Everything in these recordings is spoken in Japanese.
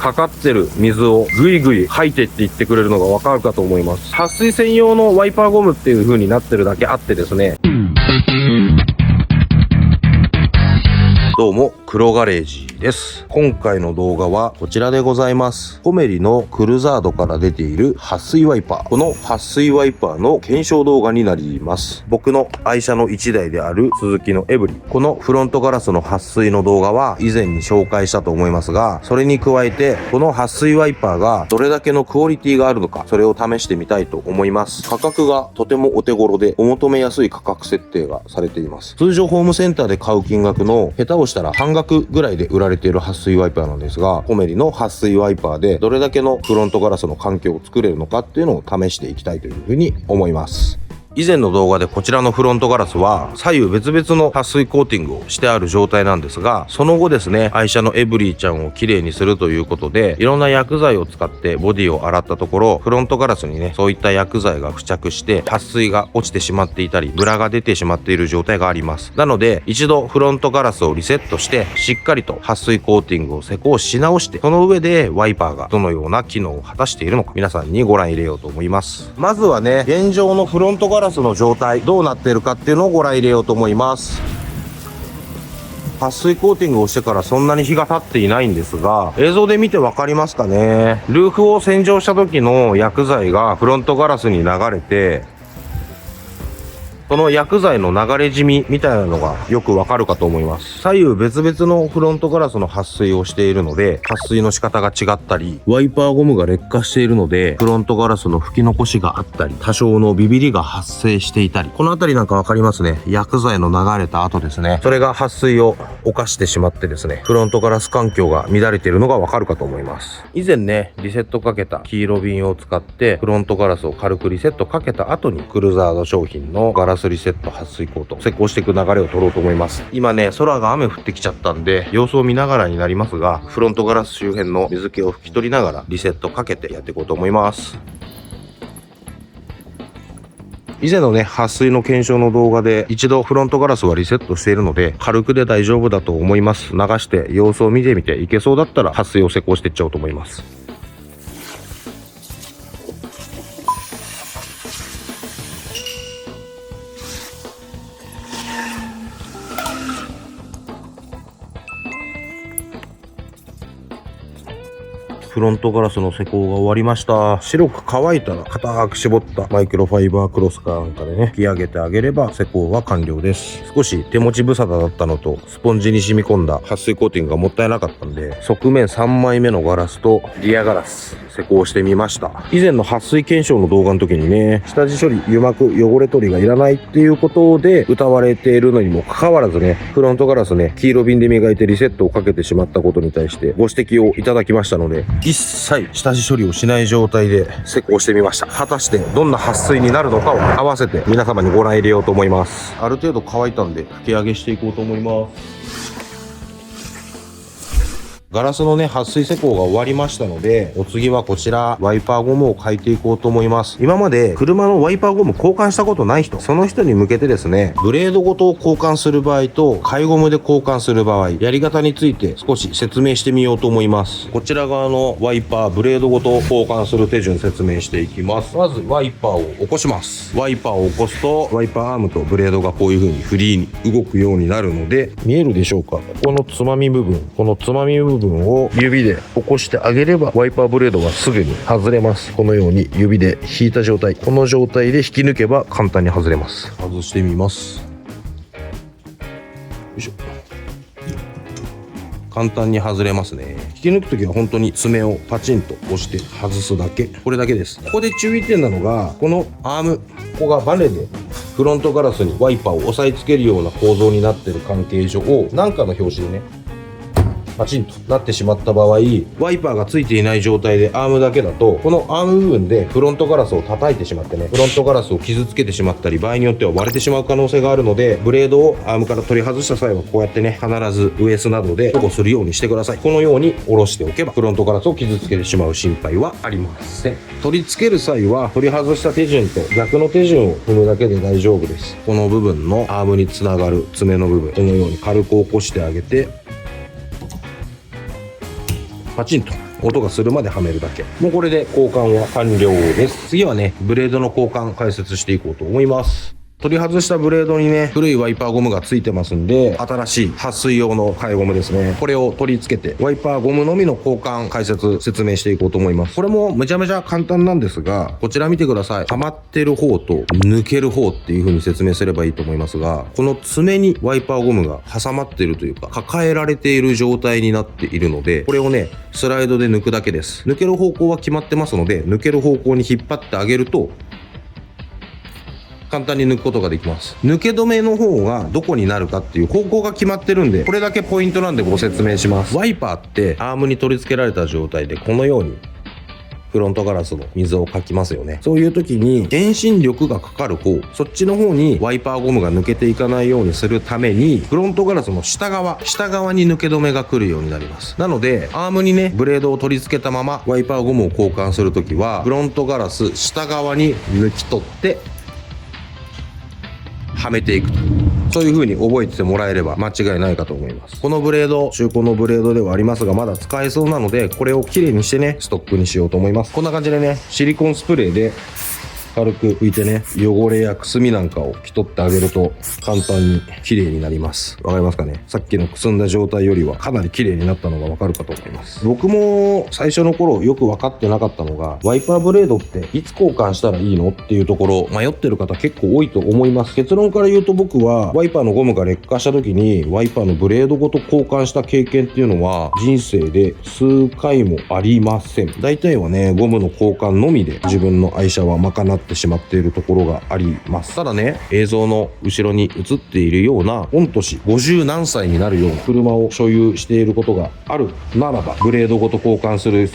かかってる水をぐいぐい吐いてって言ってくれるのがわかるかと思います。撥水専用のワイパーゴムっていう風になってるだけあってですね。どうも、黒ガレージです。今回の動画はこちらでございます。コメリのクルザードから出ている撥水ワイパー。この撥水ワイパーの検証動画になります。僕の愛車の1台であるスズキのエブリ。このフロントガラスの撥水の動画は以前に紹介したと思いますが、それに加えてこの撥水ワイパーがどれだけのクオリティがあるのか、それを試してみたいと思います。価格がとてもお手頃でお求めやすい価格設定がされています。通常ホームセンターで買う金額の下手をしたら半額ぐらいで売られている撥水ワイパーなんですが、コメリの撥水ワイパーでどれだけのフロントガラスの環境を作れるのかっていうのを試していきたいというふうに思います。以前の動画でこちらのフロントガラスは左右別々の撥水コーティングをしてある状態なんですが、その後ですね、愛車のエブリーちゃんをきれいにするということでいろんな薬剤を使ってボディを洗ったところ、フロントガラスにね、そういった薬剤が付着して撥水が落ちてしまっていたりムラが出てしまっている状態があります。なので一度フロントガラスをリセットしてしっかりと撥水コーティングを施工し直して、その上でワイパーがどのような機能を果たしているのか皆さんにご覧入れようと思います。まずはね、現状のフロントガラスの状態どうなっているかっていうのをご覧入れようと思います。撥水コーティングをしてからそんなに日が経っていないんですが、映像で見てわかりますかね。ルーフを洗浄した時の薬剤がフロントガラスに流れて、その薬剤の流れ染みみたいなのがよくわかるかと思います。左右別々のフロントガラスの撥水をしているので、撥水の仕方が違ったり、ワイパーゴムが劣化しているのでフロントガラスの吹き残しがあったり、多少のビビりが発生していたり、この辺りなんかわかりますね。薬剤の流れた後ですね、それが撥水を犯してしまってですね、フロントガラス環境が乱れているのがわかるかと思います。以前ね、リセットかけた黄色瓶を使ってフロントガラスを軽くリセットかけた後にクルザード商品のガラスリセット撥水コート施工していく流れを取ろうと思います。今ね、空が雨降ってきちゃったんで様子を見ながらになりますが、フロントガラス周辺の水気を拭き取りながらリセットかけてやっていこうと思います。以前のね、撥水の検証の動画で一度フロントガラスはリセットしているので軽くで大丈夫だと思います。流して様子を見てみて、いけそうだったら撥水を施工していっちゃおうと思います。フロントガラスの施工が終わりました。白く乾いたら固く絞ったマイクロファイバークロスかなんかでね、引き上げてあげれば施工は完了です。少し手持ち無沙汰だったのとスポンジに染み込んだ撥水コーティングがもったいなかったんで、側面3枚目のガラスとリアガラス施工してみました。以前の撥水検証の動画の時にね、下地処理、油膜、汚れ取りがいらないっていうことで謳われているのにもかかわらずね、フロントガラスね、黄色瓶で磨いてリセットをかけてしまったことに対してご指摘をいただきましたので、一切下地処理をしない状態で施工してみました。果たしてどんな撥水になるのかを合わせて皆様にご覧入れようと思います。ある程度乾いたんで拭き上げしていこうと思います。ガラスのね、撥水施工が終わりましたので、お次はこちらワイパーゴムを変えていこうと思います。今まで車のワイパーゴム交換したことない人、その人に向けてですね、ブレードごと交換する場合と替えゴムで交換する場合、やり方について少し説明してみようと思います。こちら側のワイパーブレードごと交換する手順説明していきます。まずワイパーを起こします。ワイパーを起こすとワイパーアームとブレードがこういう風にフリーに動くようになるので、見えるでしょうか。ここのつまみ部分、このつまみ部分を指で起こしてあげればワイパーブレードがすぐに外れます。このように指で引いた状態、この状態で引き抜けば簡単に外れます。外してみます。よいしょ。簡単に外れますね。引き抜くときは本当に爪をパチンと押して外すだけ、これだけです。ここで注意点なのが、このアーム、ここがバネでフロントガラスにワイパーを押さえつけるような構造になっている関係上、何かの拍子でねパチンとなってしまった場合、ワイパーがついていない状態でアームだけだと、このアーム部分でフロントガラスを叩いてしまってね、フロントガラスを傷つけてしまったり、場合によっては割れてしまう可能性があるので、ブレードをアームから取り外した際はこうやってね、必ずウエスなどで保護するようにしてください。このように下ろしておけばフロントガラスを傷つけてしまう心配はありません。取り付ける際は取り外した手順と逆の手順を踏むだけで大丈夫です。この部分のアームにつながる爪の部分、このように軽く起こしてあげてパチンと音がするまではめるだけ。もうこれで交換は完了です。次はね、ブレードの交換解説していこうと思います。取り外したブレードにね、古いワイパーゴムがついてますんで、新しい撥水用の替えゴムですね。これを取り付けて、ワイパーゴムのみの交換解説、説明していこうと思います。これもめちゃめちゃ簡単なんですが、こちら見てください。はまってる方と抜ける方っていう風に説明すればいいと思いますが、この爪にワイパーゴムが挟まっているというか、抱えられている状態になっているので、これをね、スライドで抜くだけです。抜ける方向は決まってますので、抜ける方向に引っ張ってあげると、簡単に抜くことができます。抜け止めの方がどこになるかっていう方向が決まってるんで、これだけポイントなんでご説明します。ワイパーってアームに取り付けられた状態でこのようにフロントガラスの水をかきますよね。そういう時に遠心力がかかる方、そっちの方にワイパーゴムが抜けていかないようにするために、フロントガラスの下側に抜け止めが来るようになります。なのでアームにね、ブレードを取り付けたままワイパーゴムを交換するときは、フロントガラス下側に抜き取ってはめていくと、そういう風に覚えててもらえれば間違いないかと思います。このブレード、中古のブレードではありますが、まだ使えそうなので、これをきれいにしてね、ストックにしようと思います。こんな感じでね、シリコンスプレーで軽く拭いてね、汚れやくすみなんかを拭き取ってあげると簡単に綺麗になります。わかりますかね。さっきのくすんだ状態よりはかなり綺麗になったのがわかるかと思います。僕も最初の頃よく分かってなかったのが、ワイパーブレードっていつ交換したらいいのっていうところ迷ってる方結構多いと思います。結論から言うと、僕はワイパーのゴムが劣化した時にワイパーのブレードごと交換した経験っていうのは人生で数回もありません。大体はね、ゴムの交換のみで自分の愛車は賄ってしまっているところがあります。ただね、映像の後ろに映っているような御年50何歳になるような車を所有していることがあるならば、ブレードごと交換する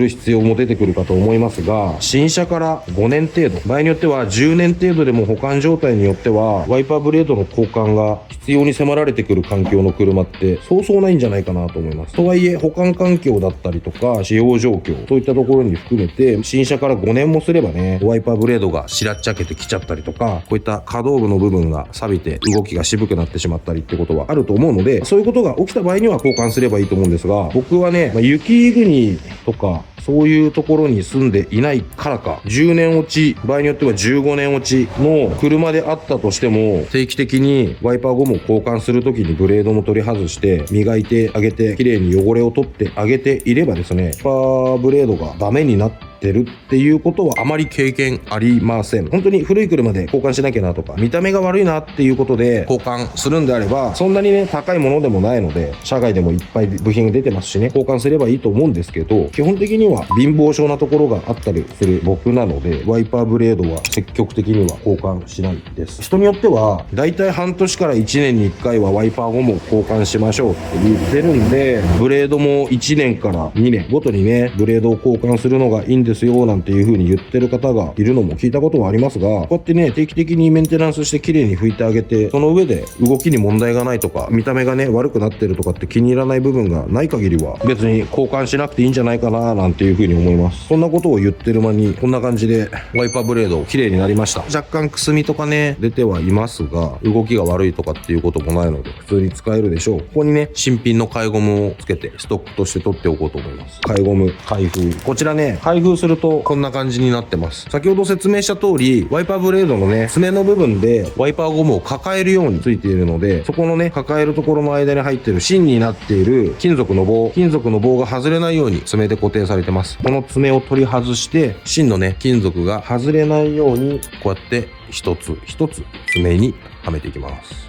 必要も出てくるかと思いますが、新車から5年程度、場合によっては10年程度でも保管状態によってはワイパーブレードの交換が必要に迫られてくる環境の車ってそうそうないんじゃないかなと思います。とはいえ、保管環境だったりとか使用状況、そういったところに含めて、新車から5年もすればね、ワイパーブレードがしらっちゃけてきちゃったりとか、こういった可動部の部分が錆びて動きが渋くなってしまったりってことはあると思うので、そういうことが起きた場合には交換すればいいと思うんですが、僕はね、雪国とかそういうところに住んでいないからか、10年落ち、場合によっては15年落ちの車であったとしても、定期的にワイパーゴムを交換するときにブレードも取り外して磨いてあげて、綺麗に汚れを取ってあげていればですね、ワイパーブレードがダメになってるっていうことはあまり経験ありません。本当に古い車で交換しなきゃなとか、見た目が悪いなっていうことで交換するんであれば、そんなにね、高いものでもないので、社外でもいっぱい部品が出てますしね、交換すればいいと思うんですけど、基本的には貧乏症なところがあったりする僕なので、ワイパーブレードは積極的には交換しないです。人によってはだいたい半年から1年に1回はワイパーゴムを交換しましょうって言ってるんで、ブレードも1年から2年ごとにね、ブレードを交換するのがいいんですよなんていう風に言ってる方がいるのも聞いたことはありますが、こうやってね、定期的にメンテナンスして綺麗に拭いてあげて、その上で動きに問題がないとか、見た目がね、悪くなってるとかって気に入らない部分がない限りは、別に交換しなくていいんじゃないかななんていう風に思います。そんなことを言ってる間に、こんな感じでワイパーブレード綺麗になりました。若干くすみとかね、出てはいますが、動きが悪いとかっていうこともないので、普通に使えるでしょう。ここにね、新品の替えゴムをつけて、ストックとして取っておこうと思います。替えゴム、開封。こちらね、開封するとこんな感じになってます。先ほど説明した通り、ワイパーブレードのね、爪の部分でワイパーゴムを抱えるようについているので、そこのね、抱えるところの間に入っている芯になっている金属の棒が外れないように爪で固定されてます。この爪を取り外して、芯のね、金属が外れないように、こうやって一つ一つ爪にはめていきます。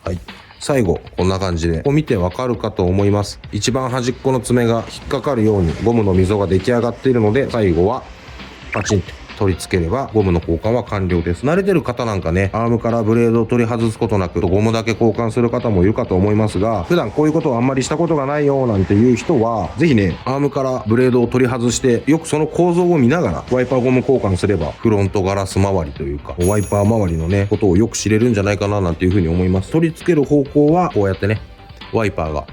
はい。最後、こんな感じで、ここ見てわかるかと思います。一番端っこの爪が引っかかるようにゴムの溝が出来上がっているので、最後はパチンと取り付ければゴムの交換は完了です。慣れてる方なんかね、アームからブレードを取り外すことなくゴムだけ交換する方もいるかと思いますが、普段こういうことをあんまりしたことがないよなんていう人は、ぜひね、アームからブレードを取り外して、よくその構造を見ながらワイパーゴム交換すれば、フロントガラス周りというか、ワイパー周りのね、ことをよく知れるんじゃないかななんていうふうに思います。取り付ける方向はこうやってね、ワイパーが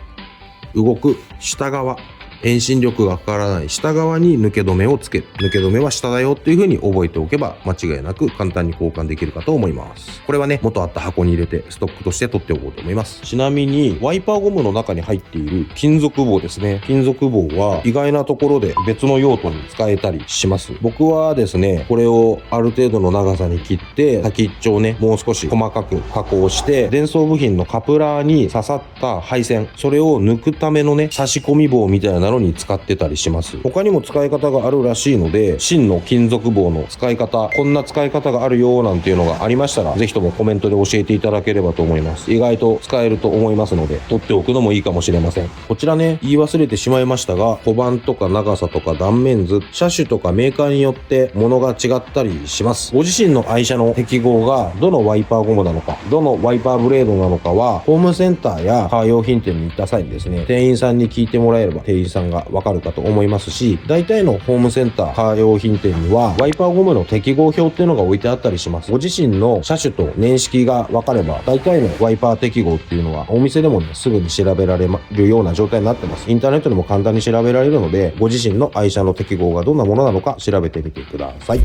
動く下側、遠心力がかからない下側に抜け止めをつける。抜け止めは下だよっていう風に覚えておけば間違いなく簡単に交換できるかと思います。これはね、元あった箱に入れてストックとして取っておこうと思います。ちなみにワイパーゴムの中に入っている金属棒ですね。金属棒は意外なところで別の用途に使えたりします。僕はですね、これをある程度の長さに切って先っちょをね、もう少し細かく加工して電装部品のカプラーに刺さった配線、それを抜くためのね、差し込み棒みたいなのに使ってたりします。他にも使い方があるらしいので、真の金属棒の使い方、こんな使い方があるよなんていうのがありましたら、ぜひともコメントで教えていただければと思います。意外と使えると思いますので、取っておくのもいいかもしれません。こちらね、言い忘れてしまいましたが、小判とか長さとか断面図、車種とかメーカーによって物が違ったりします。ご自身の愛車の適合がどのワイパーゴムなのか、どのワイパーブレードなのかは、ホームセンターやカー用品店に行った際にですね、店員さんに聞いてもらえれば店員さんがわかるかと思いますし、大体のホームセンター、カー用品店にはワイパーゴムの適合表っていうのが置いてあったりします。ご自身の車種と年式がわかれば、大体のワイパー適合っていうのはお店でもね、すぐに調べられるような状態になってます。インターネットでも簡単に調べられるので、ご自身の愛車の適合がどんなものなのか調べてみてください。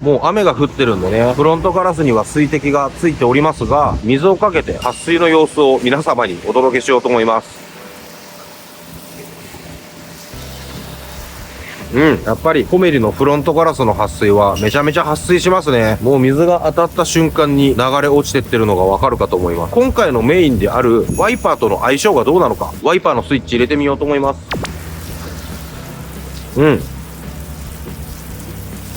もう雨が降ってるんでね、フロントガラスには水滴がついておりますが、水をかけて撥水の様子を皆様にお届けしようと思います。やっぱりコメリのフロントガラスの撥水はめちゃめちゃ撥水しますね。もう水が当たった瞬間に流れ落ちてってるのがわかるかと思います。今回のメインであるワイパーとの相性がどうなのか、ワイパーのスイッチ入れてみようと思います。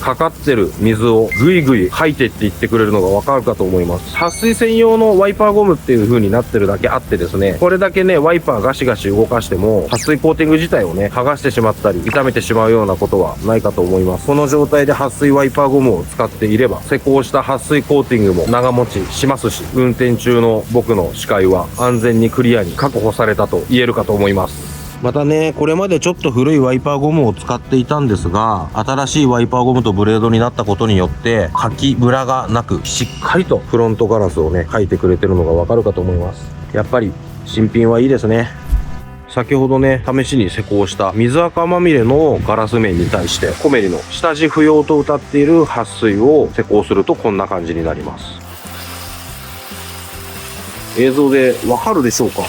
かかってる水をぐいぐい吐いてっていってくれるのがわかるかと思います。撥水専用のワイパーゴムっていう風になってるだけあってですね、これだけね、ワイパーガシガシ動かしても、撥水コーティング自体をね、剥がしてしまったり、傷めてしまうようなことはないかと思います。この状態で撥水ワイパーゴムを使っていれば、施工した撥水コーティングも長持ちしますし、運転中の僕の視界は安全にクリアに確保されたと言えるかと思います。またね、これまでちょっと古いワイパーゴムを使っていたんですが、新しいワイパーゴムとブレードになったことによって、かきムラがなく、しっかりとフロントガラスをね、描いてくれてるのがわかるかと思います。やっぱり、新品はいいですね。先ほどね、試しに施工した水垢まみれのガラス面に対して、コメリの下地不要と謳っている撥水を施工するとこんな感じになります。映像でわかるでしょうか？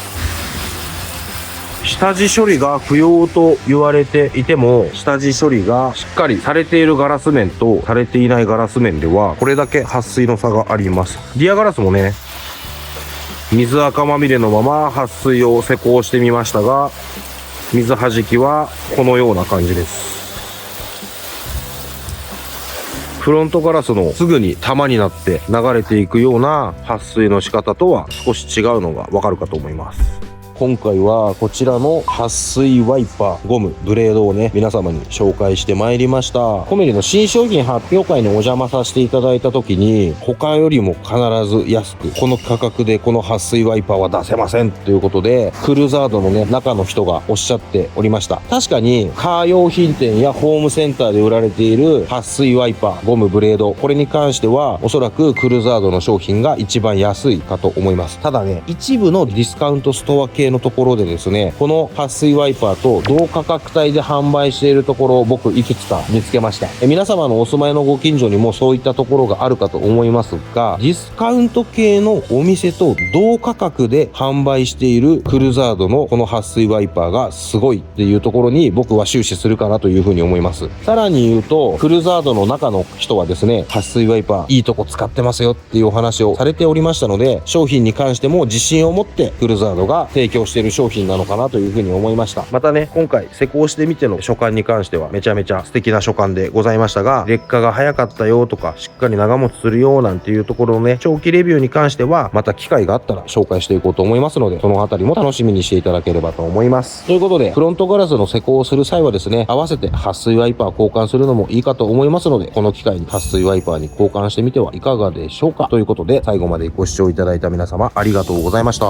下地処理が不要と言われていても、下地処理がしっかりされているガラス面とされていないガラス面では、これだけ撥水の差があります。リアガラスもね、水垢まみれのまま撥水を施工してみましたが、水はじきはこのような感じです。フロントガラスのすぐに玉になって流れていくような撥水の仕方とは少し違うのがわかるかと思います。今回はこちらの撥水ワイパーゴムブレードをね、皆様に紹介してまいりました。コメリの新商品発表会にお邪魔させていただいた時に、他よりも必ず安く、この価格でこの撥水ワイパーは出せませんということで、クルザードのね、中の人がおっしゃっておりました。確かにカー用品店やホームセンターで売られている撥水ワイパーゴムブレード、これに関してはおそらくクルザードの商品が一番安いかと思います。ただね、一部のディスカウントストア系のところでですね、この撥水ワイパーと同価格帯で販売しているところを僕いくつか見つけました。皆様のお住まいのご近所にもそういったところがあるかと思いますが、ディスカウント系のお店と同価格で販売しているクルザードのこの撥水ワイパーがすごいっていうところに僕は終始するかなというふうに思います。さらに言うと、クルザードの中の人はですね、撥水ワイパーいいとこ使ってますよっていうお話をされておりましたので、商品に関しても自信を持ってクルザードが提供している商品なのかなというふうに思いました。またね、今回施工してみての所感に関してはめちゃめちゃ素敵な所感でございましたが、劣化が早かったよとか、しっかり長持ちするよなんていうところのね、長期レビューに関してはまた機会があったら紹介していこうと思いますので、そのあたりも楽しみにしていただければと思います。ということで、フロントガラスの施工をする際はですね、合わせて撥水ワイパー交換するのもいいかと思いますので、この機会に撥水ワイパーに交換してみてはいかがでしょうか。ということで、最後までご視聴いただいた皆様ありがとうございました。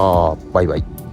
バイバイ。